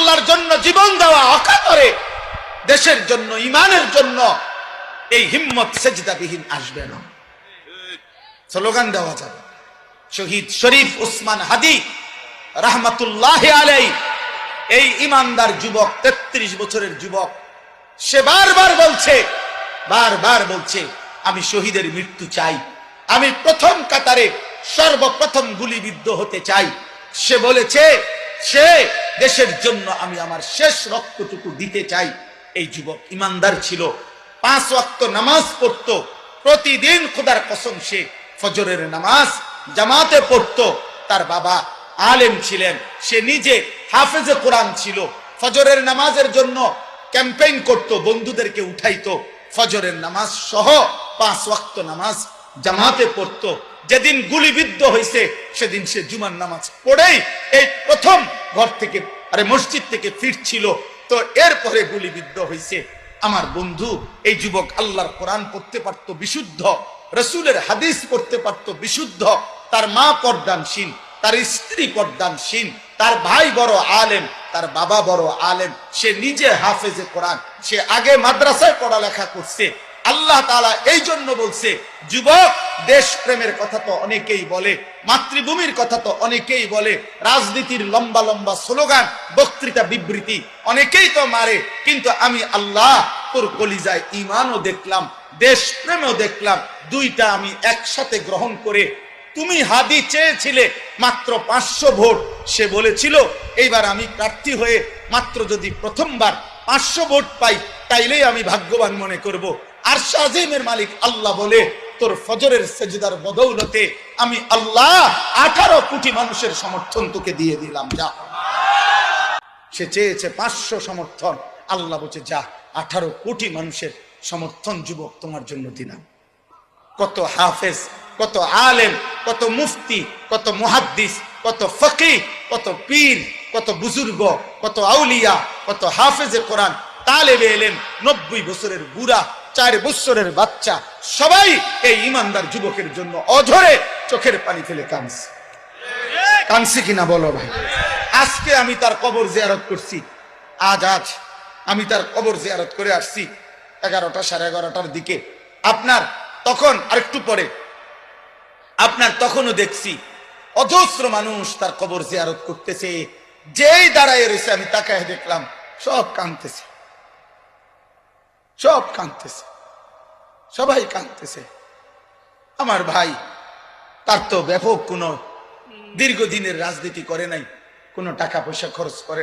আল্লাহর জন্য জীবন দেওয়া অকাতরে দেশের জন্য ইমানের জন্য এই হিম্মত সেজদাবিহীন আসবে না। স্লোগান দেওয়া যাবে। শহীদ শরীফ উসমান হাদি রাহমাতুল্লাহি আলাইহি এই ইমানদার যুবক, 33 বছরের যুবক, সে বারবার বলছে আমি শহীদের মৃত্যু চাই, আমি প্রথম কাতারে সর্বপ্রথম গুলিবিদ্ধ হতে চাই। সে বলেছে সে দেশের জন্য আমি আমার শেষ রক্তটুকু দিতে চাই। এই যুবক ইমানদার ছিল, 5 ওয়াক্ত নামাজ পড়তো প্রতিদিন। খোদার কসম সে ফজরের নামাজ জামাতে পড়তো। তার বাবা আলেম ছিলেন, সে নিজে হাফেজে কোরআন ছিল। ফজরের নামাজের জন্য ক্যাম্পেইন করত, বন্ধুদেরকে উঠাইতো। ফজরের নামাজ সহ 5 ওয়াক্ত নামাজ জামাতে পড়তো। যেদিন গুলিবিদ্ধ হয়েছে সেদিন সে জুমার নামাজ পড়েই এই প্রথম ঘর থেকে মসজিদ থেকে ফিরছিল। তো এরপরে গুলিবিদ্ধ হয়েছে। আমার বন্ধু এই যুবক আল্লাহর কোরআন পড়তে পারতো বিশুদ্ধ, রসুলের হাদিস পড়তে পারতো বিশুদ্ধ। তার মা পর্দানশীল, তার স্ত্রী পর্দানশীল, তার ভাই বড় আলেম, তার বাবা বড় আলেম, সে নিজে হাফেজে কোরআন, সে আগে মাদ্রাসায় পড়ালেখা করছে। আল্লাহ তাআলা এই জন্য বলছে, যুবক দেশ প্রেমের কথা তো অনেকেই বলে, মাতৃভূমির কথা তো অনেকেই বলে, রাজনীতির লম্বা লম্বা স্লোগান, বক্তৃতা, বিবৃতি অনেকেই তো মারে, কিন্তু আমি আল্লাহ তোর কলিজায় ঈমানও দেখলাম, দেশ প্রেমও দেখলাম, দুইটা আমি একসাথে গ্রহণ করে। তুমি হাদি চেয়েছিলে মাত্র 500 ভোট, সে বলেছিল এইবার আমি প্রার্থী হয়ে মাত্র যদি প্রথমবার 500 ভোট পাই তাইলেই আমি ভাগ্যবান মনে করব। আরশ আজিমের মালিক আল্লাহ বলে, তোর ফজরের সেজদার বদৌলতে আমি আল্লাহ 18 কোটি মানুষের সমর্থন তোকে দিয়ে দিলাম, যা। সে চেয়েছে 500 সমর্থন, আল্লাহ বলছে যা, 18 কোটি মানুষের সমর্থন যুবক তোমার জন্য দিলাম। কত হাফেজ, কত আলেম, কত মুফতি, কত মুহাদ্দিস, কত ফকিহ, কত পীর, কত বুজুর্গ, কত আউলিয়া, কত হাফেজে কোরআন, তালেবে ইলম, 90 বছরের বুড়া, 4 বছরের বাচ্চা, সবাই এই ইমানদার যুবকের জন্য অঝরে চোখের পানি ফেলে কাঁদছে কিনা বলো ভাই? আজকে আমি তার কবর জিয়ারত করছি। আজ আমি তার কবর জিয়ারত করে আসছি 11টা, 11:30টার দিকে। আপনার তখন আরেকটু পরে আপনার তখনও দেখছি অজস্র মানুষ তার কবর জিয়ারত করতেছে। যেই দাঁড়ায় রয়েছে আমি তাকায় দেখলাম সব কাঁদতেছে, সবাই কাঁদতেছে। আমার ভাই, তার তো ব্যাপক কোনো দীর্ঘদিনের রাজনীতি করে নাই, কোনো টাকা পয়সা খরচ করে